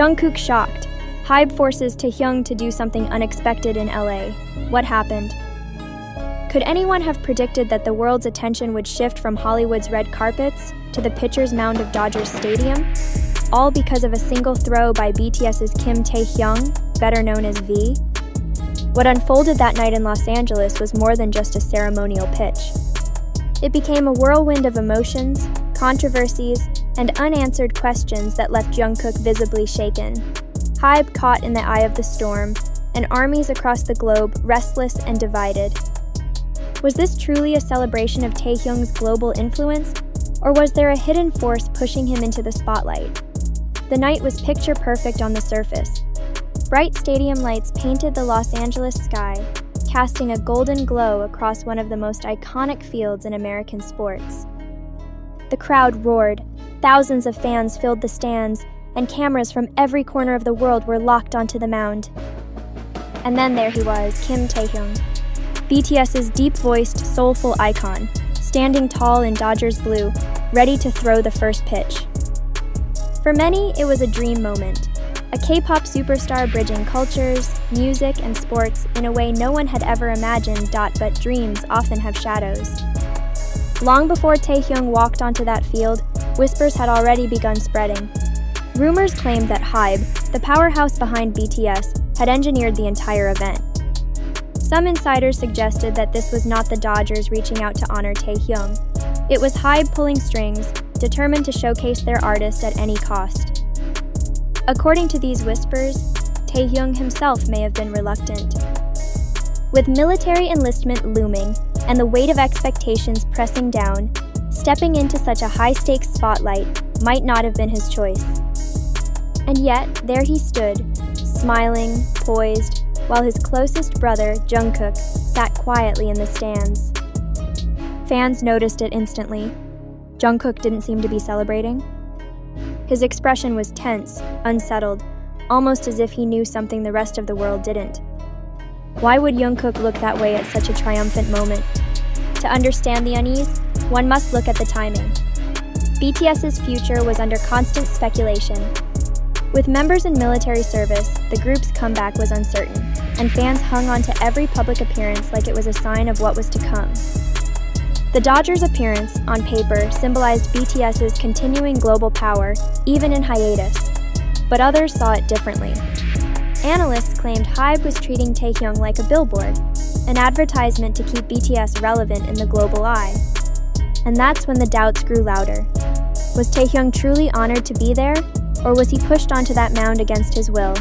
JUNGKOOK shocked. HYBE forces Taehyung to do something unexpected in LA. What happened? Could anyone have predicted that the world's attention would shift from Hollywood's red carpets to the pitcher's mound of Dodgers Stadium? All because of a single throw by BTS's Kim Taehyung, better known as V? What unfolded that night in Los Angeles was more than just a ceremonial pitch. It became a whirlwind of emotions, controversies, and unanswered questions that left JUNGKOOK visibly shaken. HYBE caught in the eye of the storm, and armies across the globe restless and divided. Was this truly a celebration of Taehyung's global influence, or was there a hidden force pushing him into the spotlight? The night was picture perfect on the surface. Bright stadium lights painted the Los Angeles sky, casting a golden glow across one of the most iconic fields in American sports. The crowd roared, thousands of fans filled the stands, and cameras from every corner of the world were locked onto the mound. And then there he was, Kim Taehyung, BTS's deep-voiced, soulful icon, standing tall in Dodgers blue, ready to throw the first pitch. For many, it was a dream moment, a K-pop superstar bridging cultures, music, and sports in a way no one had ever imagined. But dreams often have shadows. Long before Taehyung walked onto that field, whispers had already begun spreading. Rumors claimed that HYBE, the powerhouse behind BTS, had engineered the entire event. Some insiders suggested that this was not the Dodgers reaching out to honor Taehyung. It was HYBE pulling strings, determined to showcase their artist at any cost. According to these whispers, Taehyung himself may have been reluctant. With military enlistment looming and the weight of expectations pressing down, stepping into such a high-stakes spotlight might not have been his choice. And yet, there he stood, smiling, poised, while his closest brother, JUNGKOOK, sat quietly in the stands. Fans noticed it instantly. JUNGKOOK didn't seem to be celebrating. His expression was tense, unsettled, almost as if he knew something the rest of the world didn't. Why would JUNGKOOK look that way at such a triumphant moment? To understand the unease, one must look at the timing. BTS's future was under constant speculation. With members in military service, the group's comeback was uncertain, and fans hung on to every public appearance like it was a sign of what was to come. The Dodgers' appearance, on paper, symbolized BTS's continuing global power, even in hiatus. But others saw it differently. Analysts claimed HYBE was treating Taehyung like a billboard, an advertisement to keep BTS relevant in the global eye. And that's when the doubts grew louder. Was Taehyung truly honored to be there, or was he pushed onto that mound against his will?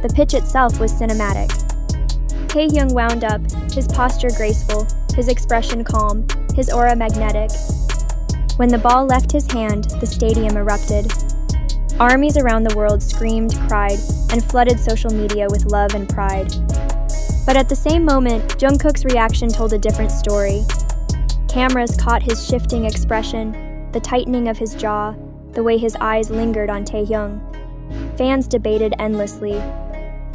The pitch itself was cinematic. Taehyung wound up, his posture graceful, his expression calm, his aura magnetic. When the ball left his hand, the stadium erupted. Armies around the world screamed, cried, and flooded social media with love and pride. But at the same moment, JUNGKOOK's reaction told a different story. Cameras caught his shifting expression, the tightening of his jaw, the way his eyes lingered on Taehyung. Fans debated endlessly.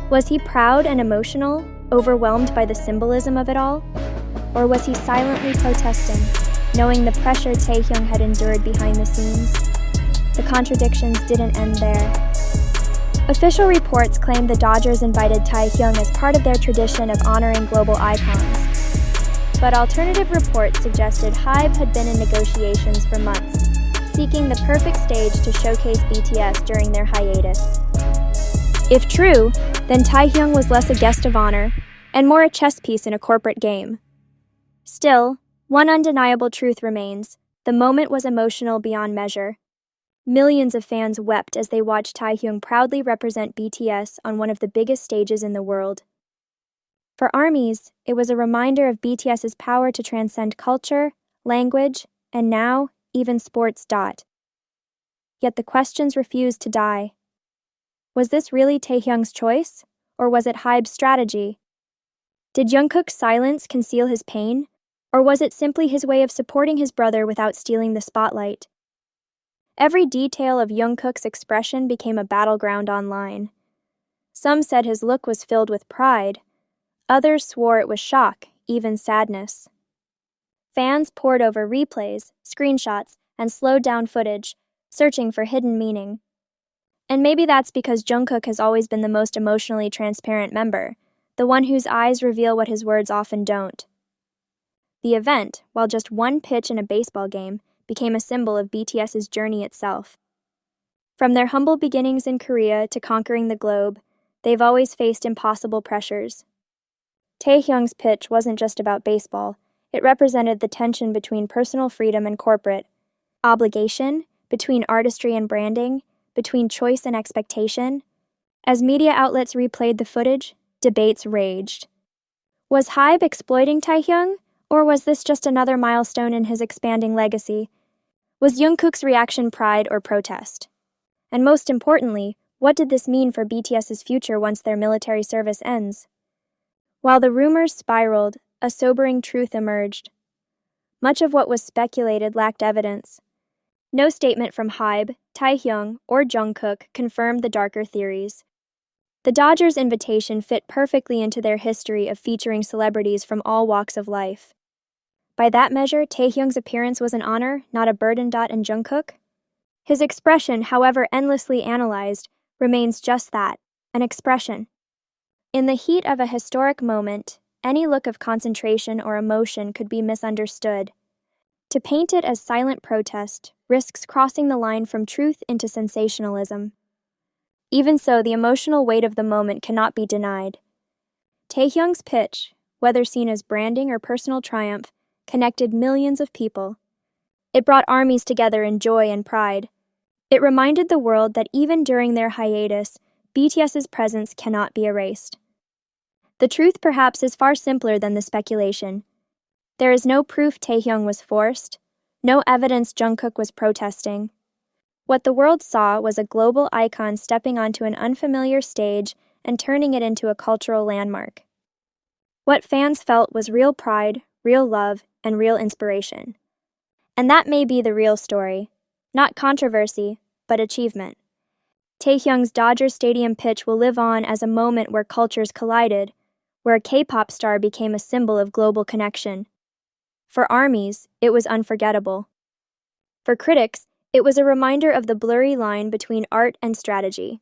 Was he proud and emotional, overwhelmed by the symbolism of it all? Or was he silently protesting, knowing the pressure Taehyung had endured behind the scenes? The contradictions didn't end there. Official reports claimed the Dodgers invited Taehyung as part of their tradition of honoring global icons. But alternative reports suggested HYBE had been in negotiations for months, seeking the perfect stage to showcase BTS during their hiatus. If true, then Taehyung was less a guest of honor and more a chess piece in a corporate game. Still, one undeniable truth remains: the moment was emotional beyond measure. Millions of fans wept as they watched Taehyung proudly represent BTS on one of the biggest stages in the world. For armies, it was a reminder of BTS's power to transcend culture, language, and now, even sports. Yet the questions refused to die. Was this really Taehyung's choice, or was it HYBE's strategy? Did JUNGKOOK's silence conceal his pain, or was it simply his way of supporting his brother without stealing the spotlight? Every detail of JUNGKOOK's expression became a battleground online. Some said his look was filled with pride. Others swore it was shock, even sadness. Fans pored over replays, screenshots, and slowed-down footage, searching for hidden meaning. And maybe that's because Jungkook has always been the most emotionally transparent member, the one whose eyes reveal what his words often don't. The event, while just one pitch in a baseball game, became a symbol of BTS's journey itself. From their humble beginnings in Korea to conquering the globe, they've always faced impossible pressures. Taehyung's pitch wasn't just about baseball, it represented the tension between personal freedom and corporate obligation, between artistry and branding, between choice and expectation. As media outlets replayed the footage, debates raged. Was HYBE exploiting Taehyung, or was this just another milestone in his expanding legacy? Was Jungkook's reaction pride or protest? And most importantly, what did this mean for BTS's future once their military service ends? While the rumors spiraled, a sobering truth emerged. Much of what was speculated lacked evidence. No statement from HYBE, Taehyung, or Jungkook confirmed the darker theories. The Dodgers' invitation fit perfectly into their history of featuring celebrities from all walks of life. By that measure, Taehyung's appearance was an honor, not a burden. And Jungkook? His expression, however endlessly analyzed, remains just that, an expression. In the heat of a historic moment, any look of concentration or emotion could be misunderstood. To paint it as silent protest risks crossing the line from truth into sensationalism. Even so, the emotional weight of the moment cannot be denied. Taehyung's pitch, whether seen as branding or personal triumph, connected millions of people. It brought armies together in joy and pride. It reminded the world that even during their hiatus, BTS's presence cannot be erased. The truth perhaps is far simpler than the speculation. There is no proof Taehyung was forced, no evidence Jungkook was protesting. What the world saw was a global icon stepping onto an unfamiliar stage and turning it into a cultural landmark. What fans felt was real pride, real love, and real inspiration. And that may be the real story. Not controversy, but achievement. Taehyung's Dodger Stadium pitch will live on as a moment where cultures collided, where a K-pop star became a symbol of global connection. For armies, it was unforgettable. For critics, it was a reminder of the blurry line between art and strategy.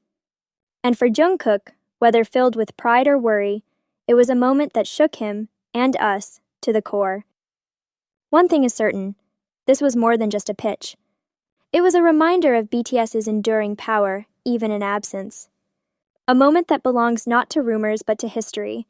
And for Jungkook, whether filled with pride or worry, it was a moment that shook him, and us, to the core. One thing is certain, this was more than just a pitch. It was a reminder of BTS's enduring power, even in absence. A moment that belongs not to rumors but to history,